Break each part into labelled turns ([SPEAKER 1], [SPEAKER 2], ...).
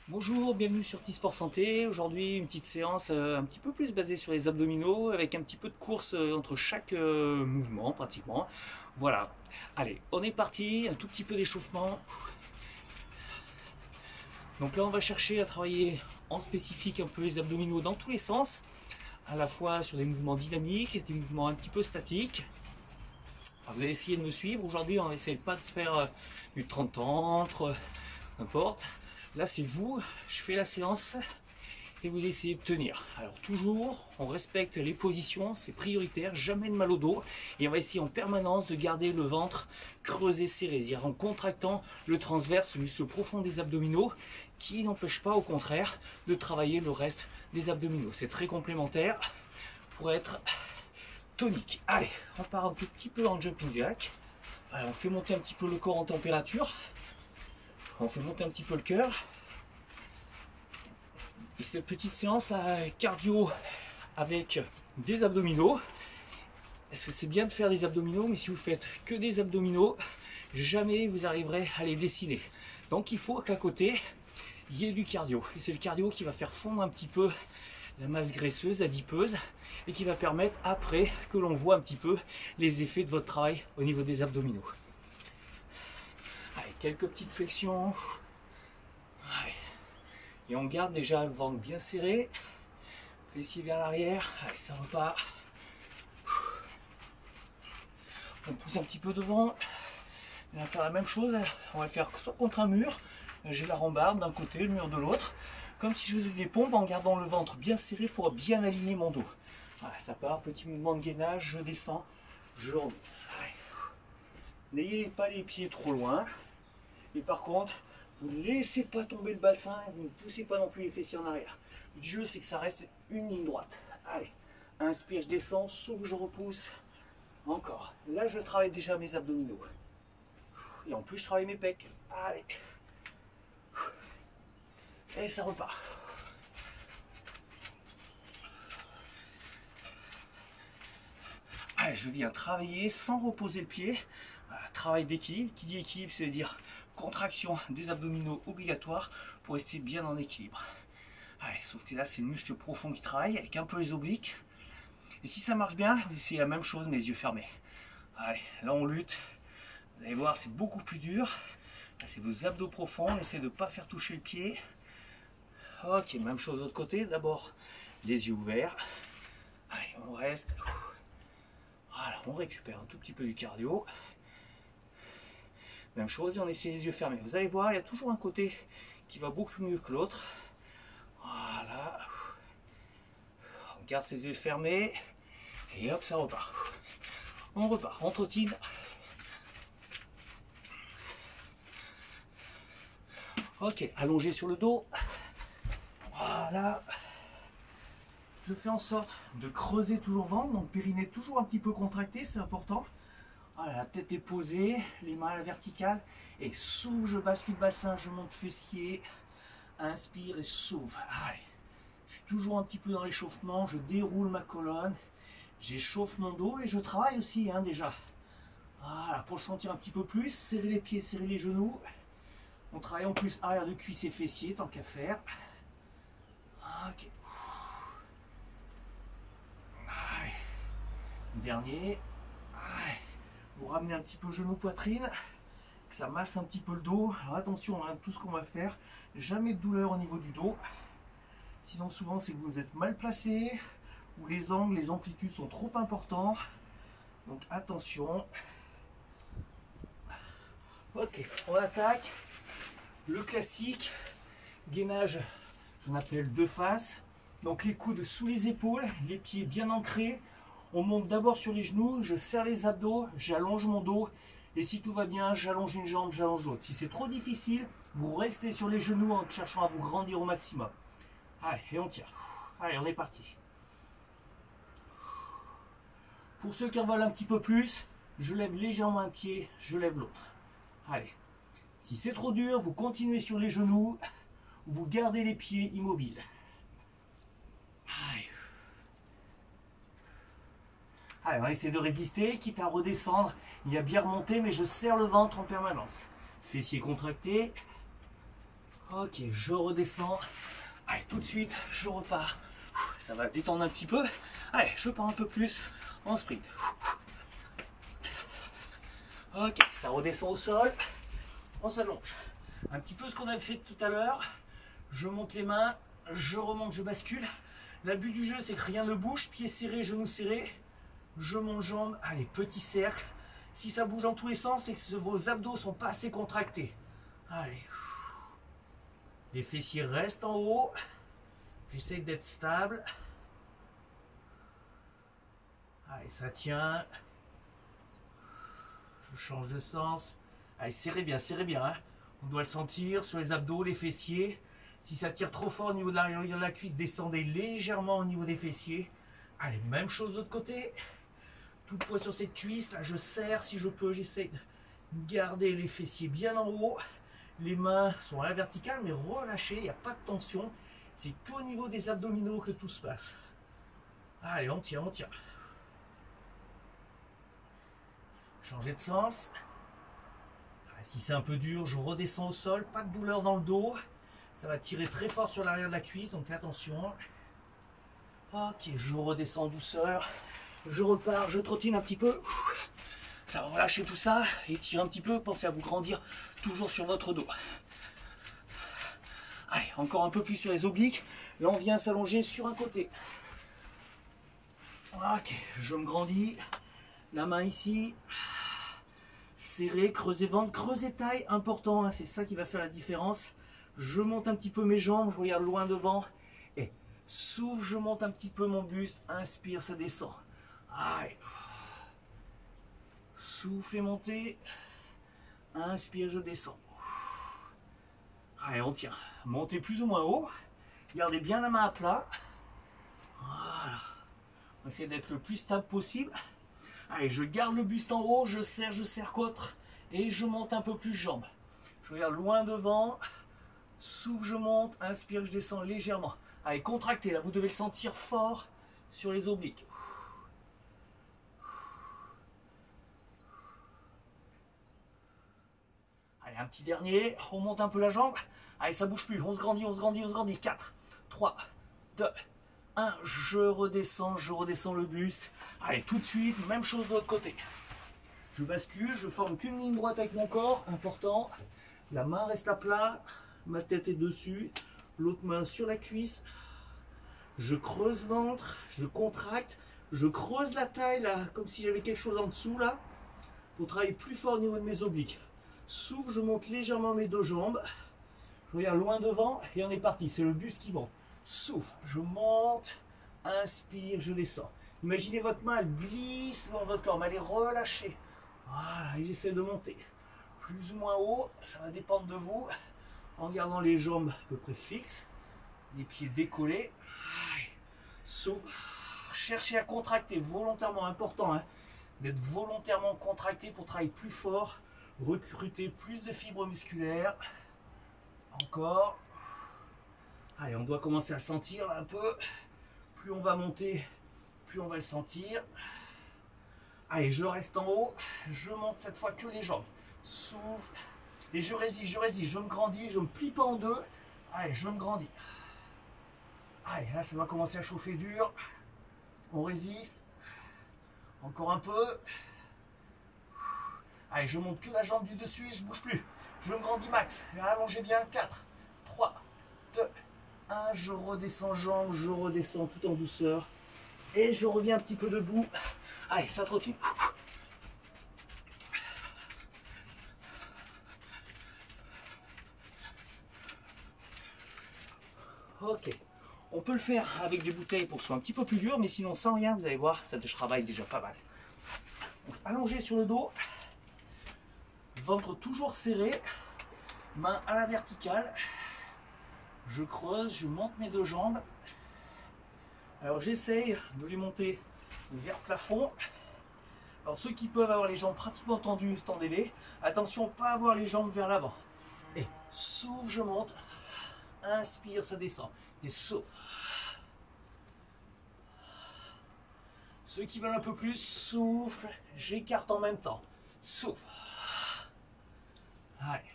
[SPEAKER 1] Bonjour, bienvenue sur T-Sport Santé. Aujourd'hui, une petite séance un petit peu plus basée sur les abdominaux avec un petit peu de course entre chaque mouvement pratiquement. Voilà. Allez, on est parti. Un tout petit peu d'échauffement. Donc là, on va chercher à travailler en spécifique un peu les abdominaux dans tous les sens, à la fois sur des mouvements dynamiques, des mouvements un petit peu statiques. Alors, vous allez essayer de me suivre. Aujourd'hui, on n'essaie pas de faire du 30-30, n'importe. Là, c'est vous, je fais la séance et vous essayez de tenir. Alors toujours, on respecte les positions, c'est prioritaire, jamais de mal au dos. Et on va essayer en permanence de garder le ventre creusé, serré, c'est-à-dire en contractant le transverse, le muscle profond des abdominaux, qui n'empêche pas, au contraire, de travailler le reste des abdominaux. C'est très complémentaire pour être tonique. Allez, on part un tout petit peu en jumping jack. Allez, on fait monter un petit peu le corps en température. On fait monter un petit peu le cœur. Et cette petite séance là, cardio avec des abdominaux. Parce que c'est bien de faire des abdominaux, mais si vous faites que des abdominaux, jamais vous arriverez à les dessiner. Donc il faut qu'à côté, il y ait du cardio. Et c'est le cardio qui va faire fondre un petit peu la masse graisseuse, adipeuse, et qui va permettre après que l'on voit un petit peu les effets de votre travail au niveau des abdominaux. Allez, quelques petites flexions. Allez. Et on garde déjà le ventre bien serré. Fessier vers l'arrière. Allez, ça repart. On pousse un petit peu devant. On va faire la même chose. On va le faire soit contre un mur. J'ai la rambarde d'un côté, le mur de l'autre. Comme si je faisais des pompes en gardant le ventre bien serré pour bien aligner mon dos. Voilà, ça part. Petit mouvement de gainage. Je descends. Je remonte. N'ayez pas les pieds trop loin. Et par contre, vous ne laissez pas tomber le bassin, vous ne poussez pas non plus les fessiers en arrière. Le jeu, c'est que ça reste une ligne droite. Allez, inspire, je descends, souffle, je repousse. Encore. Là, je travaille déjà mes abdominaux. Et en plus, je travaille mes pecs. Allez. Et ça repart. Allez, je viens travailler sans reposer le pied. Voilà, travail d'équilibre. Qui dit équilibre, c'est dire contraction des abdominaux obligatoire pour rester bien en équilibre. Allez, sauf que là, c'est le muscle profond qui travaille avec un peu les obliques. Et si ça marche bien, vous essayez la même chose, mais les yeux fermés. Allez, là, on lutte. Vous allez voir, c'est beaucoup plus dur. Là, c'est vos abdos profonds. On essaie de ne pas faire toucher le pied. Ok, même chose de l'autre côté. D'abord, les yeux ouverts. Allez, on reste. Voilà, on récupère un tout petit peu du cardio. Même chose, et on essaie les yeux fermés. Vous allez voir, il y a toujours un côté qui va beaucoup mieux que l'autre. Voilà. On garde ses yeux fermés. Et hop, ça repart. On repart, on trottine. Ok, allongé sur le dos. Voilà. Je fais en sorte de creuser toujours le ventre, donc périnée toujours un petit peu contracté, c'est important. Voilà, la tête est posée, les mains à la verticale. Et souffle, je bascule bassin, je monte fessier. Inspire et souffle. Allez. Je suis toujours un petit peu dans l'échauffement, je déroule ma colonne. J'échauffe mon dos et je travaille aussi déjà. Voilà, pour le sentir un petit peu plus, serrer les pieds, serrer les genoux. On travaille en plus arrière de cuisse et fessiers, tant qu'à faire. Ok. Allez. Dernier. Allez. Vous ramenez un petit peu genou poitrine, que ça masse un petit peu le dos. Alors attention, tout ce qu'on va faire, jamais de douleur au niveau du dos. Sinon souvent c'est que vous êtes mal placé, ou les angles, les amplitudes sont trop importants. Donc attention. Ok, on attaque. Le classique, gainage, on appelle deux faces. Donc les coudes sous les épaules, les pieds bien ancrés. On monte d'abord sur les genoux, je serre les abdos, j'allonge mon dos. Et si tout va bien, j'allonge une jambe, j'allonge l'autre. Si c'est trop difficile, vous restez sur les genoux en cherchant à vous grandir au maximum. Allez, et on tire. Allez, on est parti. Pour ceux qui en veulent un petit peu plus, je lève légèrement un pied, je lève l'autre. Allez. Si c'est trop dur, vous continuez sur les genoux, vous gardez les pieds immobiles. Allez. Allez, on va essayer de résister, quitte à redescendre et à bien remonter, mais je serre le ventre en permanence. Fessiers contractés. Ok, je redescends. Allez, tout de suite, je repars. Ça va détendre un petit peu. Allez, je pars un peu plus en sprint. Ok, ça redescend au sol. On s'allonge. Un petit peu ce qu'on avait fait tout à l'heure. Je monte les mains, je remonte, je bascule. Le but du jeu, c'est que rien ne bouge. Pieds serrés, genoux serrés. Je monte jambes. Allez, petit cercle. Si ça bouge dans tous les sens, c'est que vos abdos sont pas assez contractés. Allez. Les fessiers restent en haut. J'essaie d'être stable. Allez, ça tient. Je change de sens. Allez, serrez bien, hein. On doit le sentir sur les abdos, les fessiers. Si ça tire trop fort au niveau de l'arrière de la cuisse, descendez légèrement au niveau des fessiers. Allez, même chose de l'autre côté. Tout le poids sur cette cuisse. Là, je serre si je peux. J'essaie de garder les fessiers bien en haut. Les mains sont à la verticale, mais relâchées. Il n'y a pas de tension. C'est qu'au niveau des abdominaux que tout se passe. Allez, on tient, on tient. Changer de sens. Si c'est un peu dur, je redescends au sol. Pas de douleur dans le dos. Ça va tirer très fort sur l'arrière de la cuisse, donc attention. Ok, je redescends en douceur. Je repars, je trottine un petit peu. Ça va relâcher tout ça. Étirez un petit peu. Pensez à vous grandir toujours sur votre dos. Allez, encore un peu plus sur les obliques. Là, on vient s'allonger sur un côté. Ok, je me grandis. La main ici. Serré, creusez ventre, creusez taille, important, hein, c'est ça qui va faire la différence. Je monte un petit peu mes jambes, je regarde loin devant. Et souffle, je monte un petit peu mon buste. Inspire, ça descend. Allez. Souffle et montez. Inspire, je descends. Allez, on tient. Montez plus ou moins haut. Gardez bien la main à plat. Voilà. On essaie d'être le plus stable possible. Allez, je garde le buste en haut, je serre côte et je monte un peu plus jambes. Je regarde loin devant, souffle, je monte, inspire, je descends légèrement. Allez, contractez, là vous devez le sentir fort sur les obliques. Allez, un petit dernier, on monte un peu la jambe. Allez, ça bouge plus, on se grandit, on se grandit, on se grandit. 4, 3, 2, 1, je redescends le buste. Allez, tout de suite, même chose de l'autre côté. Je bascule, je forme qu'une ligne droite avec mon corps, important. La main reste à plat, ma tête est dessus, l'autre main sur la cuisse. Je creuse ventre, je contracte, je creuse la taille là, comme si j'avais quelque chose en dessous là, pour travailler plus fort au niveau de mes obliques. Souffle, je monte légèrement mes deux jambes. Je regarde loin devant et on est parti, c'est le buste qui monte. Souffle, je monte, inspire, je descends. Imaginez votre main, elle glisse dans votre corps, mais elle est relâchée. Voilà, et j'essaie de monter plus ou moins haut, ça va dépendre de vous, en gardant les jambes à peu près fixes, les pieds décollés. Souffle, cherchez à contracter volontairement, important hein, d'être volontairement contracté pour travailler plus fort, recruter plus de fibres musculaires. Encore. Allez, on doit commencer à le sentir là, un peu. Plus on va monter, plus on va le sentir. Allez, je reste en haut. Je monte cette fois que les jambes. Souffle. Et je résiste, je me grandis, je ne me plie pas en deux. Allez, je me grandis. Allez, là, ça va commencer à chauffer dur. On résiste. Encore un peu. Allez, je monte que la jambe du dessus et je ne bouge plus. Je me grandis max. Allongez bien. 4, 3, 2, 1. Je redescends jambes, je redescends tout en douceur. Et je reviens un petit peu debout. Allez, ça trottine. Ok. On peut le faire avec des bouteilles pour que ce soit un petit peu plus dur, mais sinon sans rien, vous allez voir, ça je travaille déjà pas mal. Donc, allongé sur le dos. Ventre toujours serré. Main à la verticale. Je creuse, je monte mes deux jambes. Alors j'essaye de les monter vers le plafond. Alors ceux qui peuvent avoir les jambes pratiquement tendues, tendez-les. Attention, pas avoir les jambes vers l'avant. Et souffle, je monte. Inspire, ça descend. Et souffle. Ceux qui veulent un peu plus, souffle. J'écarte en même temps. Souffle. Allez.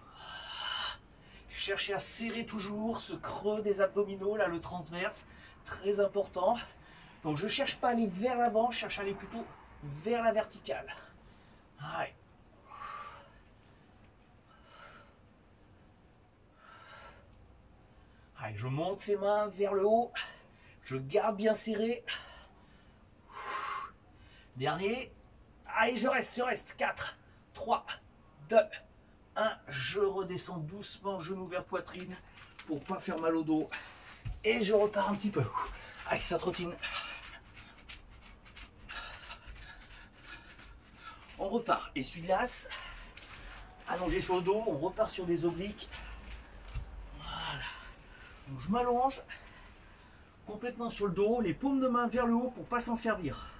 [SPEAKER 1] Cherchez à serrer toujours ce creux des abdominaux, là, le transverse, très important. Donc je ne cherche pas à aller vers l'avant, je cherche à aller plutôt vers la verticale. Allez. Allez, je monte ses mains vers le haut, je garde bien serré. Dernier. Allez, je reste. 4, 3, 2, 1. Je redescends doucement, genou vers poitrine, pour pas faire mal au dos. Et je repars un petit peu. Allez, ça trottine. On repart. Essuie-glace. Allongé sur le dos, on repart sur des obliques. Voilà. Donc je m'allonge complètement sur le dos, les paumes de main vers le haut pour pas s'en servir.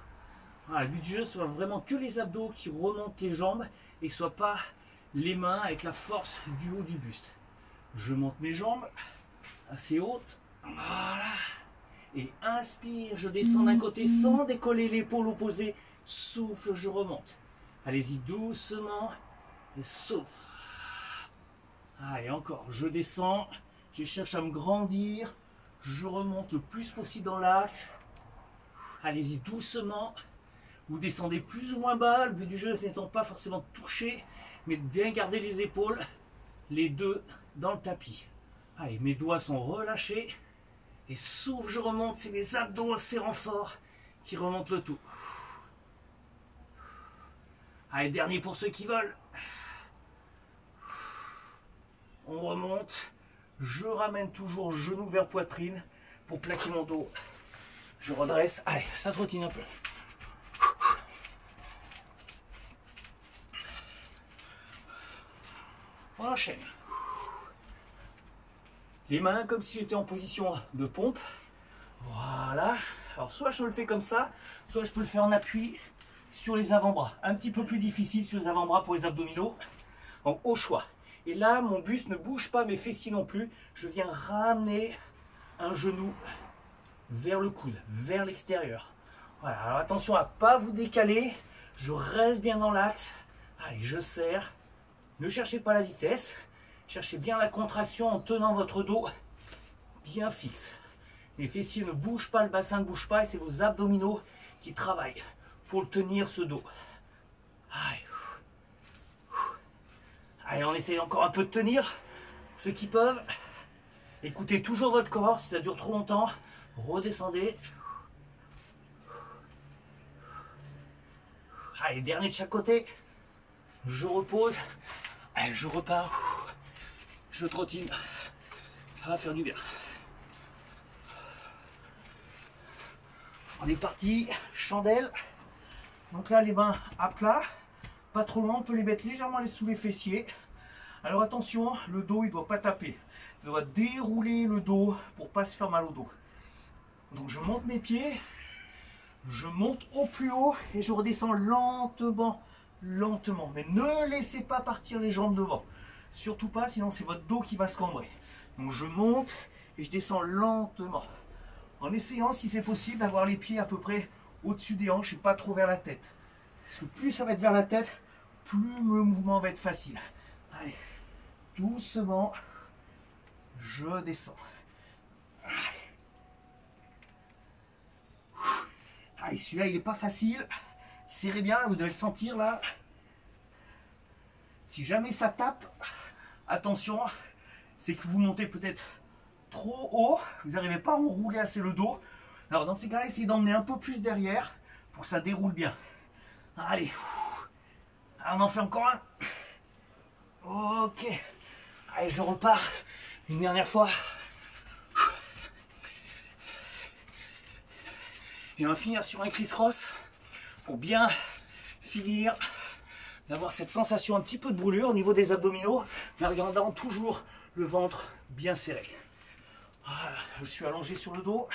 [SPEAKER 1] Voilà, le but du jeu soit vraiment que les abdos qui remontent les jambes et soit pas les mains avec la force du haut du buste. Je monte mes jambes assez hautes. Voilà. Et inspire, je descends d'un côté sans décoller l'épaule opposée. Souffle, je remonte. Allez-y doucement et souffle. Allez, encore, je descends, je cherche à me grandir, je remonte le plus possible dans l'axe. Allez-y doucement. Vous descendez plus ou moins bas, le but du jeu n'étant pas forcément de toucher, mais de bien garder les épaules, les deux dans le tapis. Allez, mes doigts sont relâchés. Et souffle, je remonte, c'est mes abdos serrant fort qui remontent le tout. Allez, dernier pour ceux qui veulent. On remonte, je ramène toujours genou vers poitrine pour plaquer mon dos. Je redresse, allez, ça trottine un peu. On enchaîne. Les mains comme si j'étais en position de pompe. Voilà. Alors soit je le fais comme ça, soit je peux le faire en appui sur les avant-bras. Un petit peu plus difficile sur les avant-bras pour les abdominaux. Donc au choix. Et là, mon buste ne bouge pas, mes fessiers non plus. Je viens ramener un genou vers le coude, vers l'extérieur. Voilà. Alors attention à ne pas vous décaler. Je reste bien dans l'axe. Allez, je serre. Ne cherchez pas la vitesse, cherchez bien la contraction en tenant votre dos bien fixe. Les fessiers ne bougent pas, le bassin ne bouge pas et c'est vos abdominaux qui travaillent pour le tenir ce dos. Allez, allez, on essaye encore un peu de tenir, ceux qui peuvent. Écoutez toujours votre corps, si ça dure trop longtemps, redescendez. Allez, dernier de chaque côté, je repose. Allez, je repars, je trottine, ça va faire du bien. On est parti, chandelle. Donc là, les mains à plat, pas trop loin, on peut les mettre légèrement sous les fessiers. Alors attention, le dos il ne doit pas taper. Ça doit dérouler le dos pour pas se faire mal au dos. Donc je monte mes pieds, je monte au plus haut et je redescends lentement. Lentement, mais ne laissez pas partir les jambes devant, surtout pas, sinon c'est votre dos qui va se cambrer. Donc je monte et je descends lentement, en essayant si c'est possible d'avoir les pieds à peu près au-dessus des hanches et pas trop vers la tête, parce que plus ça va être vers la tête, plus le mouvement va être facile. Allez, doucement, je descends. Allez, celui-là il n'est pas facile. Serrez bien, vous devez le sentir là. Si jamais ça tape, attention, c'est que vous montez peut-être trop haut, vous n'arrivez pas à enrouler assez le dos. Alors dans ces cas-là, essayez d'emmener un peu plus derrière pour que ça déroule bien. Allez, on en fait encore un. Ok, allez, je repars une dernière fois. Et on va finir sur un criss-cross. Pour bien finir d'avoir cette sensation un petit peu de brûlure au niveau des abdominaux, mais en gardant toujours le ventre bien serré. Voilà, je suis allongé sur le dos,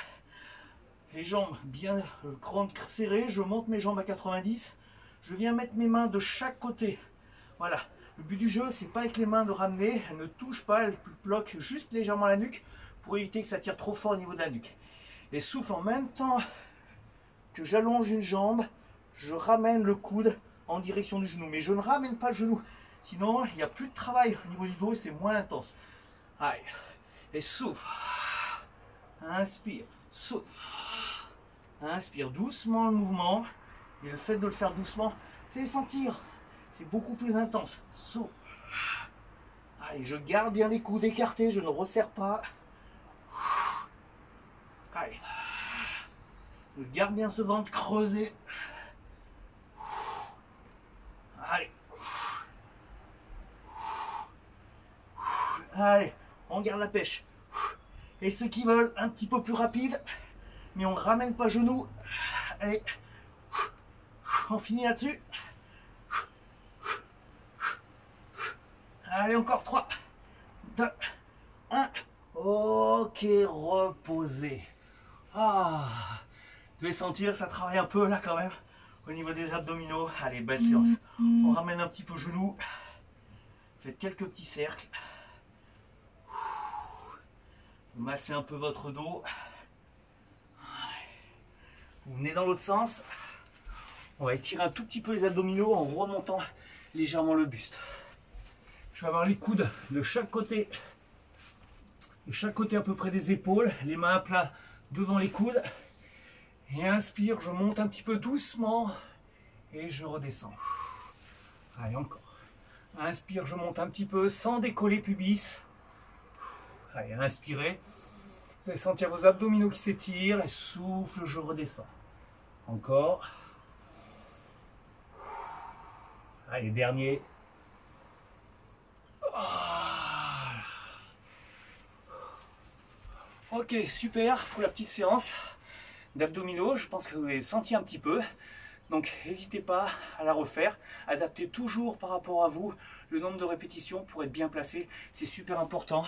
[SPEAKER 1] les jambes bien grandes serrées, je monte mes jambes à 90, je viens mettre mes mains de chaque côté. Voilà, le but du jeu, c'est pas avec les mains de ramener, elles ne touchent pas, elles bloquent juste légèrement la nuque pour éviter que ça tire trop fort au niveau de la nuque. Et souffle en même temps que j'allonge une jambe, je ramène le coude en direction du genou. Mais je ne ramène pas le genou, sinon il n'y a plus de travail au niveau du dos et c'est moins intense. Allez. Et souffle. Inspire. Souffle. Inspire doucement le mouvement. Et le fait de le faire doucement, c'est sentir. C'est beaucoup plus intense. Souffle. Allez, je garde bien les coudes écartés, je ne resserre pas. Allez. Je garde bien ce ventre creusé. Allez. Allez, on garde la pêche. Et ceux qui veulent un petit peu plus rapide, mais on ne ramène pas genoux. Allez. On finit là-dessus. Allez, encore 3, 2, 1. Ok, reposez. Ah, vous devez sentir, ça travaille un peu là quand même, au niveau des abdominaux. Allez, belle séance. On ramène un petit peu genoux. Faites quelques petits cercles. Massez un peu votre dos. Vous venez dans l'autre sens. On va étirer un tout petit peu les abdominaux en remontant légèrement le buste. Je vais avoir les coudes de chaque côté à peu près des épaules, les mains à plat devant les coudes. Et inspire, je monte un petit peu doucement et je redescends. Allez, encore. Inspire, je monte un petit peu sans décoller pubis. Allez, inspirez. Vous allez sentir vos abdominaux qui s'étirent et souffle, je redescends. Encore. Allez, dernier. Ok, super pour la petite séance d'abdominaux. Je pense que vous avez senti un petit peu. Donc n'hésitez pas à la refaire. Adaptez toujours par rapport à vous le nombre de répétitions pour être bien placé. C'est super important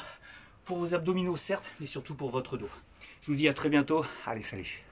[SPEAKER 1] pour vos abdominaux certes, mais surtout pour votre dos. Je vous dis à très bientôt. Allez, salut.